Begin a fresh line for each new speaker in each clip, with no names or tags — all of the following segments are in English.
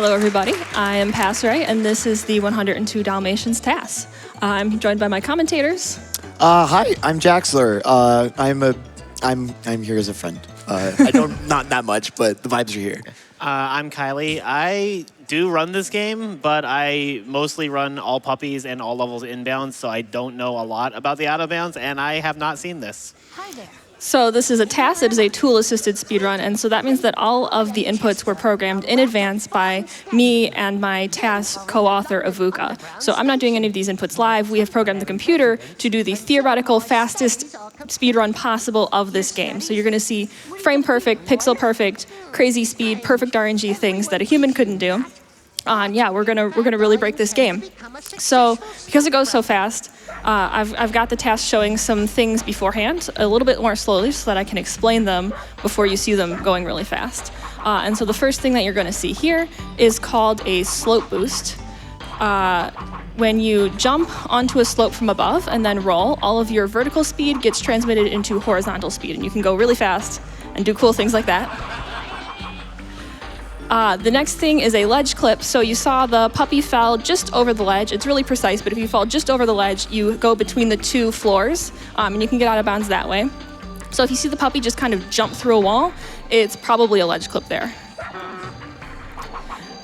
Hello, everybody. I am Passere, and this is the 102 Dalmatians TAS. I'm joined by my commentators.
Hi, I'm Jaxler. I'm here as a friend. I don't not that much, but the vibes are here.
I'm Kylie. I do run this game, but I mostly run all puppies and all levels inbound, so I don't know a lot about the out of bounds, and I have not seen this.
Hi there. So this is a TAS. It is a tool-assisted speedrun, and so that means that all of the inputs were programmed in advance by me and my TAS co-author, Avuka. So I'm not doing any of these inputs live. We have programmed the computer to do the theoretical fastest speedrun possible of this game. So you're going to see frame-perfect, pixel-perfect, crazy speed, perfect RNG things that a human couldn't do. And yeah, we're gonna really break this game. So because it goes so fast, I've got the task showing some things beforehand, a little bit more slowly, so that I can explain them before you see them going really fast. And so the first thing that you're going to see here is called a slope boost. When you jump onto a slope from above and then roll, all of your vertical speed gets transmitted into horizontal speed, and you can go really fast and do cool things like that. The next thing is a ledge clip. So you saw the puppy fell just over the ledge. It's really precise, but if you fall just over the ledge, you go between the two floors, and you can get out of bounds that way. So if you see the puppy just kind of jump through a wall, it's probably a ledge clip there.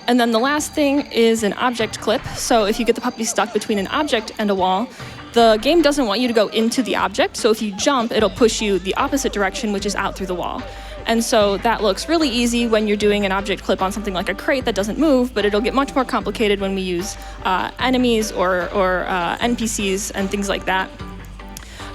And then the last thing is an object clip. So if you get the puppy stuck between an object and a wall, the game doesn't want you to go into the object. So if you jump, it'll push you the opposite direction, which is out through the wall. And so that looks really easy when you're doing an object clip on something like a crate that doesn't move, but it'll get much more complicated when we use enemies or NPCs and things like that.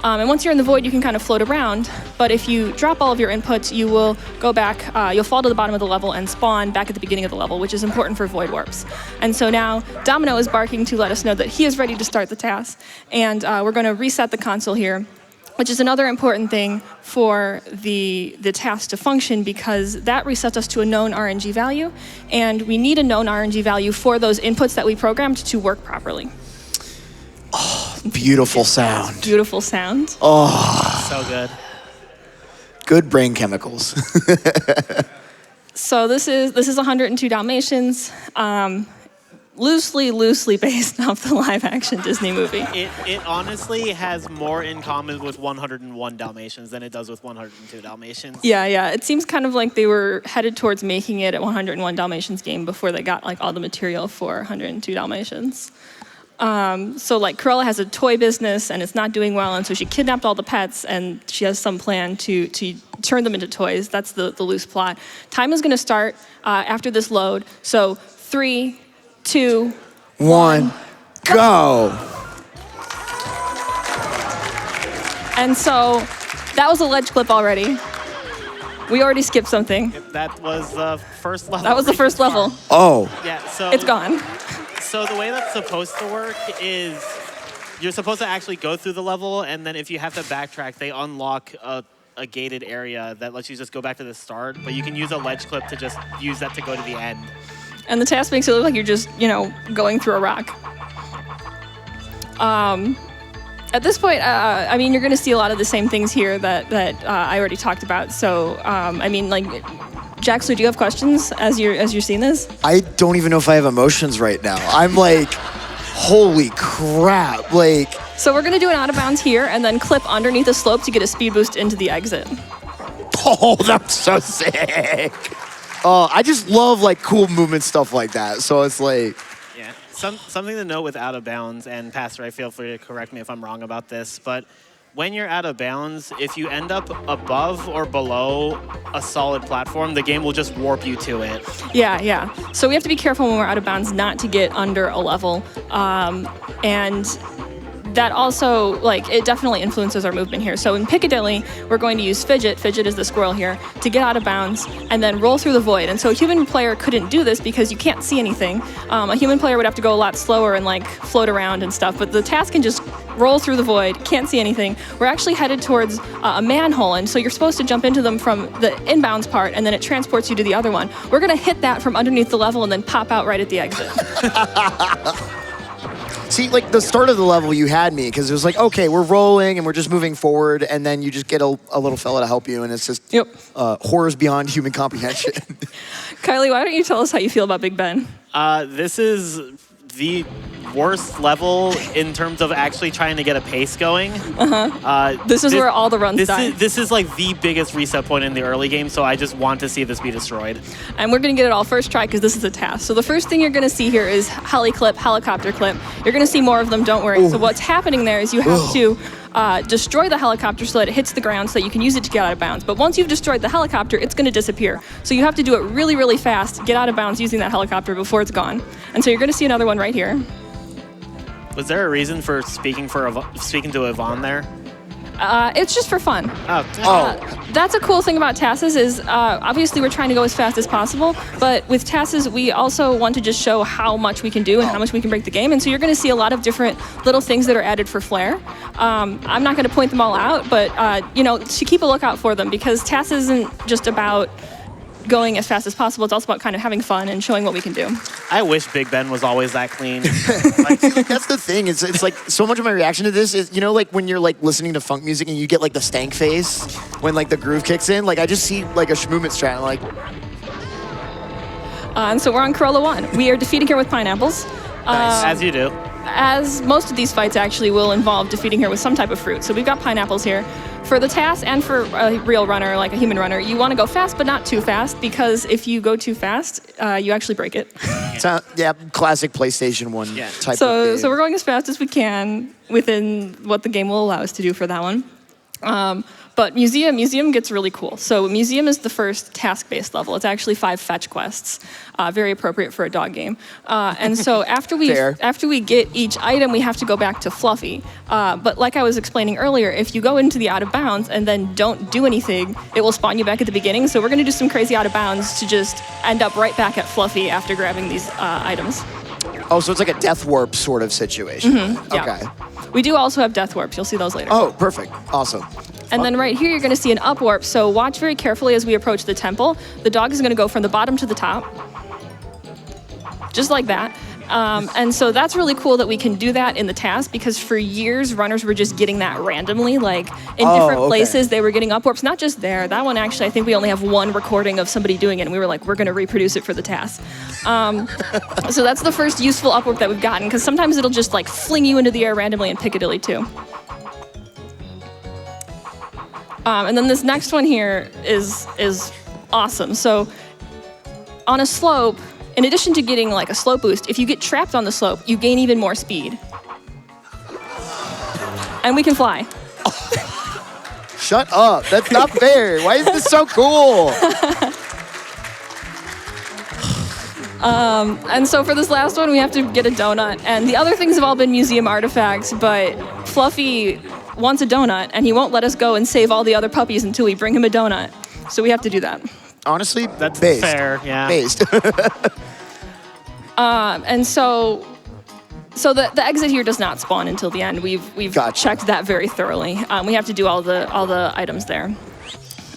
And once you're in the void, you can kind of float around, but if you drop all of your inputs, you will go back, you'll fall to the bottom of the level and spawn back at the beginning of the level, which is important for void warps. And so now Domino is barking to let us know that he is ready to start the task, and we're going to reset the console here, which is another important thing for the task to function, because that resets us to a known RNG value, and we need a known RNG value for those inputs that we programmed to work properly.
Oh, beautiful sound.
Beautiful sound.
Oh.
So good.
Good brain chemicals.
So this is 102 Dalmatians. Loosely based off the live-action Disney movie.
It honestly has more in common with 101 Dalmatians than it does with 102 Dalmatians.
Yeah. It seems kind of like they were headed towards making it a 101 Dalmatians game before they got like all the material for 102 Dalmatians. So like Cruella has a toy business and it's not doing well, and so she kidnapped all the pets and she has some plan to turn them into toys. That's the loose plot. Time is going to start after this load. So 3, 2, 1,
go!
And so that was a ledge clip already. We already skipped something.
That was the first level.
That was the first level.
Oh.
Yeah, so
it's gone.
So the way that's supposed to work is you're supposed to actually go through the level, and then if you have to backtrack, they unlock a gated area that lets you just go back to the start, but you can use a ledge clip to just use that to go to the end. And
the task makes it look like you're just, going through a rock. At this point, I mean, you're going to see a lot of the same things here that I already talked about. So, I mean, like, Jaxler, do you have questions as you're seeing this?
I don't even know if I have emotions right now. I'm like, holy crap! Like.
So we're going to do an out of bounds here, and then clip underneath the slope to get a speed boost into the exit.
Oh, that's so sick! I just love like cool movement stuff like that. So it's like,
yeah, something to note with out of bounds, and Pastor, feel free to correct me if I'm wrong about this, but when you're out of bounds, if you end up above or below a solid platform, the game will just warp you to it.
Yeah. So we have to be careful when we're out of bounds not to get under a level, and that also, like, it definitely influences our movement here. So in Piccadilly, we're going to use Fidget is the squirrel here, to get out of bounds and then roll through the void. And so a human player couldn't do this because you can't see anything. A human player would have to go a lot slower and like float around and stuff, but the task can just roll through the void, can't see anything. We're actually headed towards a manhole, and so you're supposed to jump into them from the inbounds part, and then it transports you to the other one. We're gonna hit that from underneath the level and then pop out right at the exit.
See, like the start of the level, you had me because it was like, okay, we're rolling and we're just moving forward, and then you just get a little fella to help you, and it's just horrors beyond human comprehension.
Kylie, why don't you tell us how you feel about Big Ben?
This is the worst level in terms of actually trying to get a pace going.
This is where all the runs die.
This is like the biggest reset point in the early game, so I just want to see this be destroyed.
And we're going to get it all first try because this is a task. So the first thing you're going to see here is heli clip, helicopter clip. You're going to see more of them, don't worry. So what's happening there is you have to destroy the helicopter so that it hits the ground so that you can use it to get out of bounds. But once you've destroyed the helicopter, it's going to disappear. So you have to do it really, really fast, get out of bounds using that helicopter before it's gone. And so you're going to see another one right here.
Was there a reason for speaking to Yvonne there?
It's just for fun. That's a cool thing about TASes is obviously we're trying to go as fast as possible, but with TASes we also want to just show how much we can do and how much we can break the game. And so you're going to see a lot of different little things that are added for flair. I'm not going to point them all out, but to keep a lookout for them because TAS isn't just about going as fast as possible. It's also about kind of having fun and showing what we can do.
I wish Big Ben was always that clean.
That's the thing. It's like so much of my reaction to this is, like when you're like listening to funk music and you get like the stank face when like the groove kicks in. Like I just see like a schmoomit strat and like.
And so we're on Corolla 1. We are defeating her with pineapples.
Nice.
As you do.
As most of these fights actually will involve defeating her with some type of fruit. So we've got pineapples here. For the TAS and for a real runner, like a human runner, you want to go fast but not too fast because if you go too fast, you actually break it.
Classic PlayStation 1 type of game.
So we're going as fast as we can within what the game will allow us to do for that one. But Museum gets really cool. So Museum is the first task-based level. It's actually 5 fetch quests, very appropriate for a dog game. And so after we get each item, we have to go back to Fluffy. But like I was explaining earlier, if you go into the out of bounds and then don't do anything, it will spawn you back at the beginning. So we're going to do some crazy out of bounds to just end up right back at Fluffy after grabbing these items.
Oh, so it's like a death warp sort of situation.
Mm-hmm, yeah.
Okay.
We do also have death warps. You'll see those later.
Oh, perfect. Awesome.
And then right here, you're going to see an up warp. So watch very carefully as we approach the temple. The dog is going to go from the bottom to the top, just like that. And so that's really cool that we can do that in the task because for years, runners were just getting that randomly. Like in different places, they were getting up warps. Not just there. That one, actually, I think we only have one recording of somebody doing it. And we were like, we're going to reproduce it for the task. So that's the first useful up warp that we've gotten because sometimes it'll just like fling you into the air randomly in Piccadilly too. And then this next one here is awesome. So on a slope, in addition to getting like a slope boost, if you get trapped on the slope, you gain even more speed. And we can fly.
Shut up. That's not fair. Why is this so cool?
And so for this last one, we have to get a donut. And the other things have all been museum artifacts, but Fluffy wants a donut, and he won't let us go and save all the other puppies until we bring him a donut. So we have to do that.
Honestly,
that's
based.
Fair, yeah.
Based.
And so the exit here does not spawn until the end. We've checked that very thoroughly. We have to do all the items there.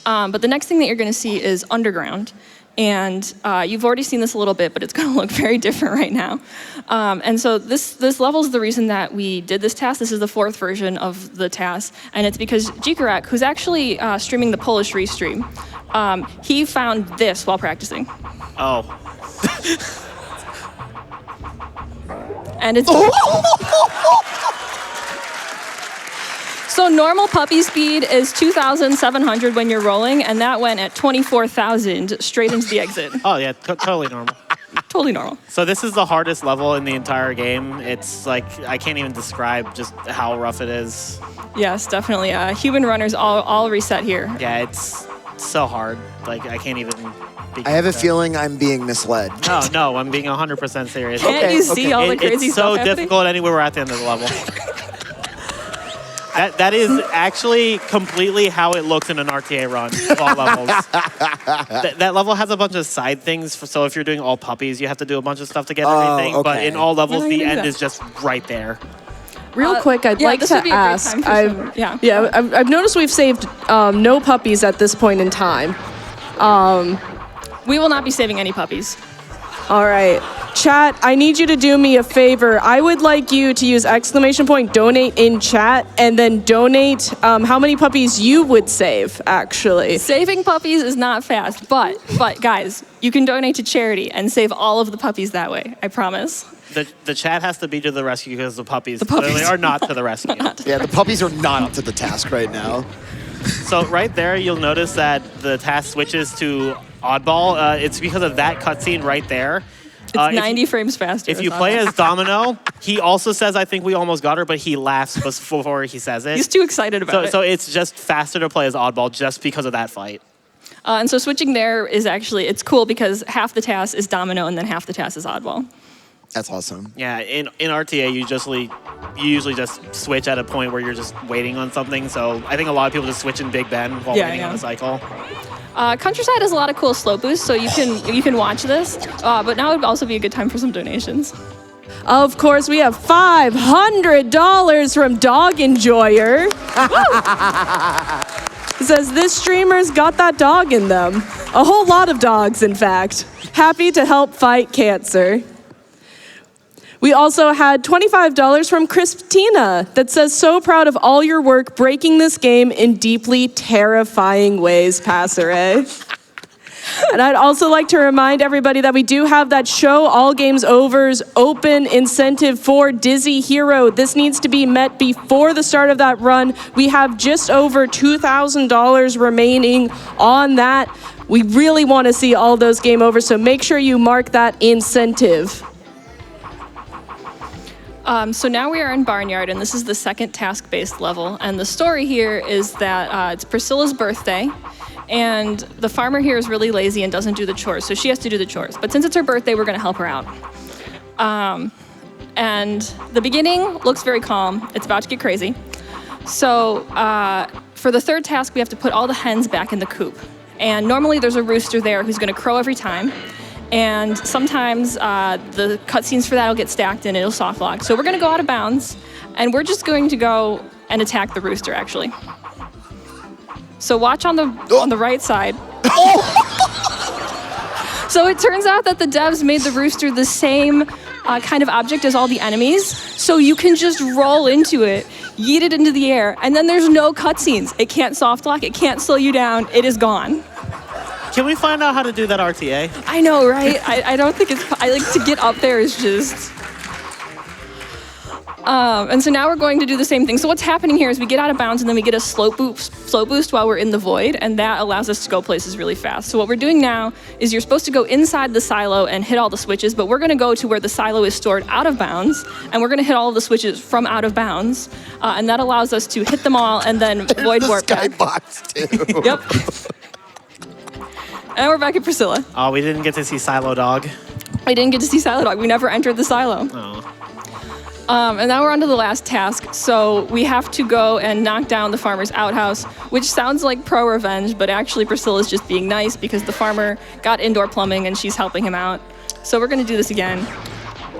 But the next thing that you're going to see is underground. And you've already seen this a little bit, but it's going to look very different right now. And so this level is the reason that we did this task. This is the 4th version of the task, and it's because Jikarek, who's actually streaming the Polish restream, he found this while practicing.
Oh.
And it's... So normal puppy speed is 2,700 when you're rolling, and that went at 24,000 straight into the exit.
Oh yeah, totally normal.
Totally normal.
So this is the hardest level in the entire game. It's like, I can't even describe just how rough it is.
Yes, definitely. Human runners all reset here.
Yeah, it's so hard. Like, I can't even...
I have a feeling I'm being misled.
No, I'm being 100% serious.
Can't you see all the crazy
stuff
happening?
It's so difficult anyway we're at the end of the level. That is actually completely how it looks in an RTA run of all levels. That level has a bunch of side things. So if you're doing all puppies, you have to do a bunch of stuff to get everything.
Okay.
But in all levels, the end is just right there.
Real quick, I'd like to ask. I've noticed we've saved no puppies at this point in time.
We will not be saving any puppies.
All right. Chat, I need you to do me a favor. I would like you to use !donate in chat and then donate how many puppies you would save, actually.
Saving puppies is not fast, but guys, you can donate to charity and save all of the puppies that way, I promise.
The chat has to be to the rescue because the puppies clearly are not to the rescue.
Yeah, the puppies are not up to the task right now.
So right there, you'll notice that the task switches to oddball. It's because of that cutscene right there.
It's 90 frames faster.
If you play as Domino, he also says, I think we almost got her, but he laughs before he says it.
He's too excited about it.
So it's just faster to play as Oddball just because of that fight.
And so switching there is actually, it's cool because half the task is Domino and then half the task is Oddball.
That's awesome. Yeah,
in RTA, you usually just switch at a point where you're just waiting on something. So I think a lot of people just switch in Big Ben while waiting on a cycle.
Countryside has a lot of cool slow boosts, so you can watch this. But now would also be a good time for some donations.
Of course, we have $500 from Dog Enjoyer. It says, this streamer's got that dog in them. A whole lot of dogs, in fact. Happy to help fight cancer. We also had $25 from Christina that says, so proud of all your work breaking this game in deeply terrifying ways, passere. And I'd also like to remind everybody that we do have that show All Games Over's open incentive for Dizzy Hero. This needs to be met before the start of that run. We have just over $2,000 remaining on that. We really want to see all those game overs, so make sure you mark that incentive.
So now we are in Barnyard, and this is the second task-based level. And the story here is that it's Priscilla's birthday, and the farmer here is really lazy and doesn't do the chores, so she has to do the chores. But since it's her birthday, we're going to help her out. And the beginning looks very calm. It's about to get crazy. So for the third task, we have to put all the hens back in the coop. And normally there's a rooster there who's going to crow every time. And sometimes the cutscenes for that will get stacked and it'll soft lock. So we're going to go out of bounds, and we're just going to go and attack the rooster, actually. So watch on the right side. So it turns out that the devs made the rooster the same kind of object as all the enemies. So you can just roll into it, yeet it into the air, and then there's no cutscenes. It can't soft lock, it can't slow you down, it is gone.
Can we find out how to do that RTA?
I know, right? I don't think I like to get up there is just... and so now we're going to do the same thing. So what's happening here is we get out of bounds and then we get a slow boost while we're in the void, and that allows us to go places really fast. So what we're doing now is you're supposed to go inside the silo and hit all the switches, but we're gonna go to where the silo is stored out of bounds, and we're gonna hit all of the switches from out of bounds, and that allows us to hit them all and then void warp back.
Skybox too.
Yep. And we're back at Priscilla.
Oh, we didn't get to see Silo Dog.
We didn't get to see Silo Dog. We never entered the silo.
Oh.
And now we're on to the last task. So we have to go and knock down the farmer's outhouse, which sounds like pro-revenge, but actually Priscilla's just being nice because the farmer got indoor plumbing and she's helping him out. So we're going to do this again.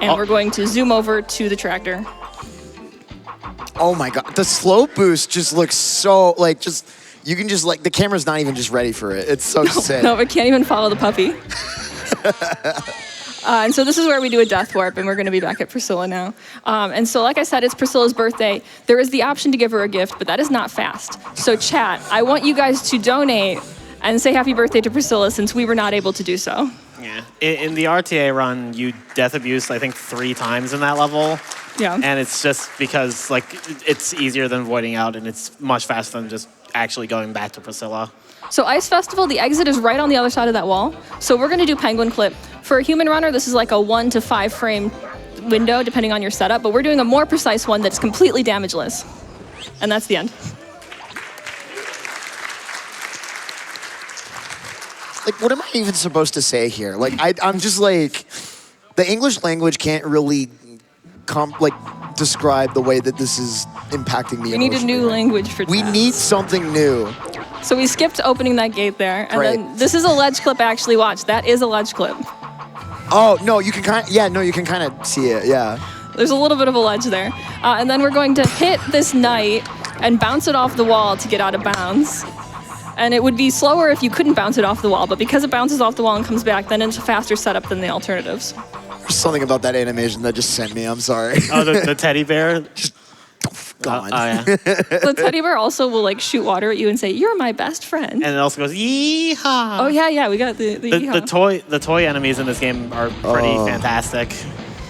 And we're going to zoom over to the tractor.
Oh my God. The slow boost just looks so, like, just... You can just, like, the camera's not even just ready for it. It's so sick.
No, it can't even follow the puppy. And so this is where we do a death warp, and we're going to be back at Priscilla now. And so, like I said, it's Priscilla's birthday. There is the option to give her a gift, but that is not fast. So chat, I want you guys to donate and say happy birthday to Priscilla since we were not able to do so.
Yeah. In the RTA run, you death abuse, I think, 3 times in that level.
Yeah.
And it's just because, like, it's easier than voiding out, and it's much faster than just actually going back to Priscilla.
So Ice Festival, the exit is right on the other side of that wall. So we're going to do Penguin Clip. For a human runner, this is like a 1 to 5 frame window, depending on your setup, but we're doing a more precise one that's completely damageless. And that's the end.
Like, what am I even supposed to say here? Like, I'm just like, the English language can't really describe the way that this is impacting me.
We need a new language for
We need something new.
So we skipped opening that gate there, and then this is a ledge clip. Actually, watch, that is a ledge clip.
Oh no, you can kind of see it. Yeah.
There's a little bit of a ledge there, and then we're going to hit this knight and bounce it off the wall to get out of bounds. And it would be slower if you couldn't bounce it off the wall, but because it bounces off the wall and comes back, then it's a faster setup than the alternatives.
There's something about that animation that just sent me. I'm sorry.
Oh, the teddy bear?
Gone.
Oh, yeah.
The teddy bear also will like shoot water at you and say, "You're my best friend."
And it also goes, yeehaw.
Oh yeah, we got the yeehaw.
The toy enemies in this game are pretty fantastic.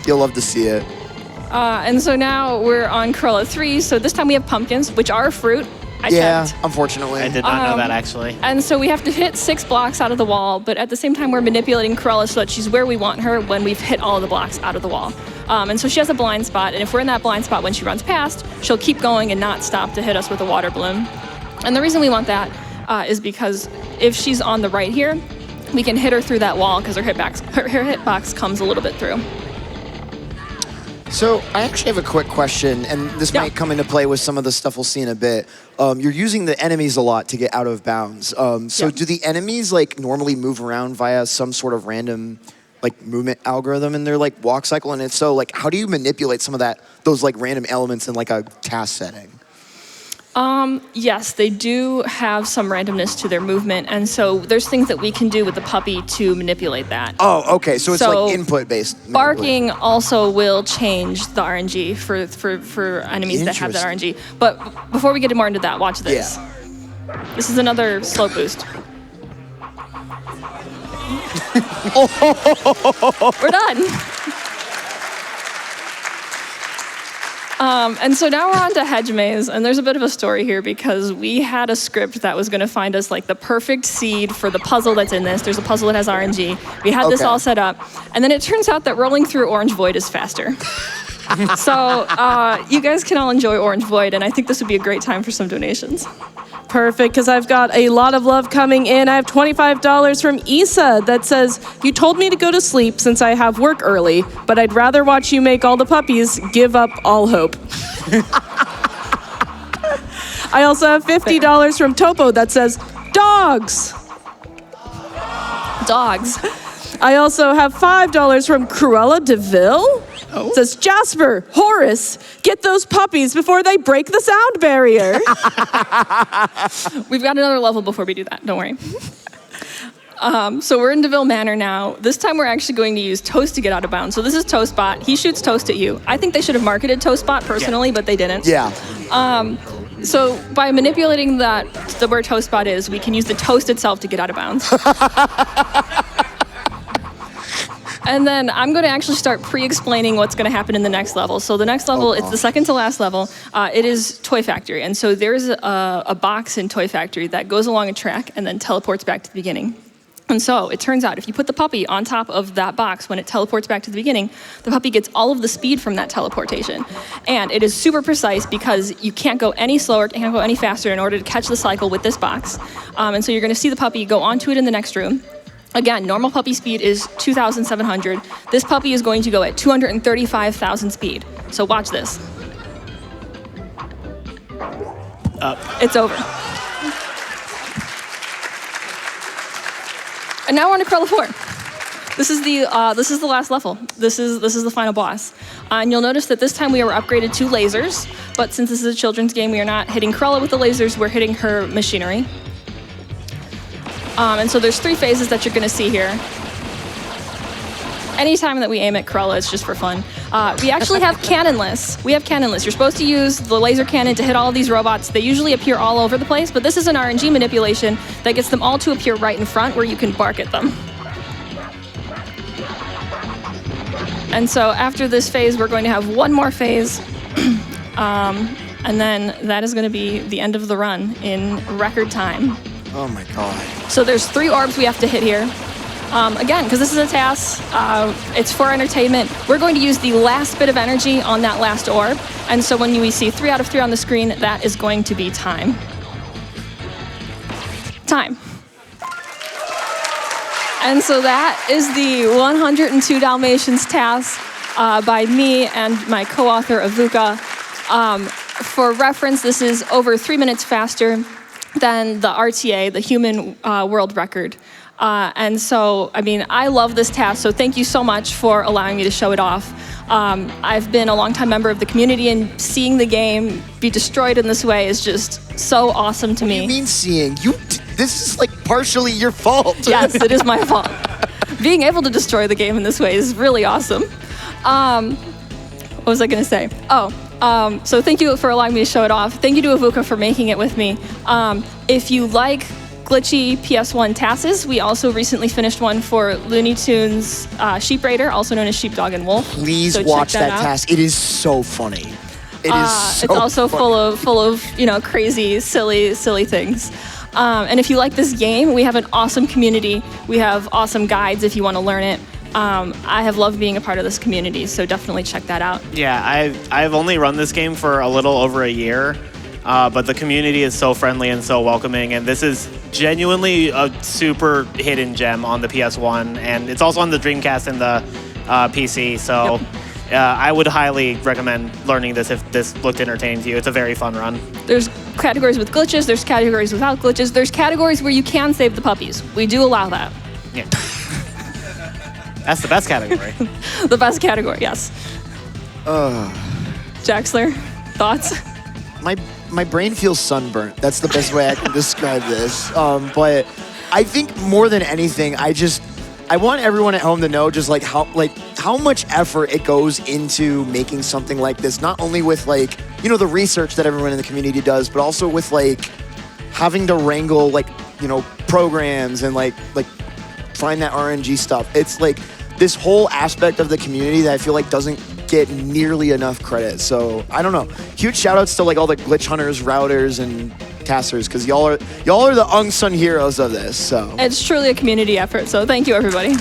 You'll love to see it.
And so now we're on Cruella 3. So this time we have pumpkins, which are fruit. I
Yeah,
checked.
unfortunately.
I did not know that, actually.
And so we have to hit 6 blocks out of the wall, but at the same time we're manipulating Cruella so that she's where we want her when we've hit all of the blocks out of the wall. And so she has a blind spot, and if we're in that blind spot when she runs past, she'll keep going and not stop to hit us with a water balloon. And the reason we want that is because if she's on the right here, we can hit her through that wall because her hitbox comes a little bit through.
So I actually have a quick question, and this might come into play with some of the stuff we'll see in a bit. You're using the enemies a lot to get out of bounds. So do the enemies like normally move around via some sort of random like movement algorithm in their like walk cycle? And if so, like how do you manipulate some of those like random elements in like a task setting?
Yes, they do have some randomness to their movement, and so there's things that we can do with the puppy to manipulate that.
Oh, okay. So it's like input based.
Barking also will change the RNG for enemies that have that RNG. But before we get more into that, watch this.
Yeah.
This is another slow boost. We're done. And so now we're on to Hedge Maze, and there's a bit of a story here because we had a script that was going to find us like the perfect seed for the puzzle that's in this. There's a puzzle that has RNG. We had this all set up, and then it turns out that rolling through Orange Void is faster. So you guys can all enjoy Orange Void, and I think this would be a great time for some donations.
Perfect, because I've got a lot of love coming in. I have $25 from Issa that says, "You told me to go to sleep since I have work early, but I'd rather watch you make all the puppies give up all hope." I also have $50 from Topo that says, "Dogs."
Dogs.
I also have $5 from Cruella DeVille. It says, "Jasper, Horace, get those puppies before they break the sound barrier."
We've got another level before we do that, don't worry. So we're in DeVille Manor now. This time we're actually going to use Toast to get out of bounds. So this is Toastbot. He shoots Toast at you. I think they should have marketed Toastbot personally, but they didn't.
Yeah.
So by manipulating the where Toastbot is, we can use the toast itself to get out of bounds. And then I'm going to actually start pre-explaining what's going to happen in the next level. So the next level, it's the second to last level. It is Toy Factory. And so there's a box in Toy Factory that goes along a track and then teleports back to the beginning. And so it turns out if you put the puppy on top of that box when it teleports back to the beginning, the puppy gets all of the speed from that teleportation. And it is super precise because you can't go any slower, can't go any faster in order to catch the cycle with this box. And so you're going to see the puppy go onto it in the next room. Again, normal puppy speed is 2,700. This puppy is going to go at 235,000 speed. So watch this. It's over. And now we're on to Cruella 4. This is the last level. This is the final boss. And you'll notice that this time we are upgraded to lasers, but since this is a children's game, we are not hitting Cruella with the lasers, we're hitting her machinery. And so there's 3 phases that you're going to see here. Anytime that we aim at Cruella, it's just for fun. We actually have cannonless. You're supposed to use the laser cannon to hit all of these robots. They usually appear all over the place, but this is an RNG manipulation that gets them all to appear right in front where you can bark at them. And so after this phase, we're going to have one more phase. And then that is going to be the end of the run in record time.
Oh my God.
So there's 3 orbs we have to hit here. Again, because this is a task, it's for entertainment. We're going to use the last bit of energy on that last orb. And so when we see 3 out of 3 on the screen, that is going to be time. Time. And so that is the 102 Dalmatians task by me and my co-author, Avuka. For reference, this is over 3 minutes faster than the RTA, the human world record. And so, I mean, I love this task, so thank you so much for allowing me to show it off. I've been a longtime member of the community, and seeing the game be destroyed in this way is just so awesome to me.
What do you mean seeing? This is like partially your fault.
Yes, it is my fault. being able to destroy the game in this way is really awesome. What was I gonna say? So thank you for allowing me to show it off. Thank you to Avuka for making it with me. If you like glitchy PS1 TASes, we also recently finished one for Looney Tunes Sheep Raider, also known as Sheepdog and Wolf.
Please
so
watch
that
TAS.
out.
It is so funny. It is so
It's also
funny.
full of you know, crazy, silly things. And if you like this game, we have an awesome community. We have awesome guides if you want to learn it. I have loved being a part of this community, so definitely check that out.
Yeah, I've only run this game for a little over a year, but the community is so friendly and so welcoming, and this is genuinely a super hidden gem on the PS1, and it's also on the Dreamcast and the PC, so I would highly recommend learning this if this looked entertaining to you. It's a very fun run.
There's categories with glitches, there's categories without glitches, there's categories where you can save the puppies. We do allow that.
Yeah. That's the best category.
The best category, yes. Jaxler, thoughts?
My brain feels sunburnt. That's the best way I can describe this. But I think more than anything, I want everyone at home to know just how much effort it goes into making something like this. Not only with the research that everyone in the community does, but also with having to wrangle programs and find that RNG stuff. It's this whole aspect of the community that I feel doesn't get nearly enough credit. So I don't know. Huge shout outs to all the glitch hunters, routers, and tassers, because y'all are the unsung heroes of this. So
It's truly a community effort, so thank you, everybody.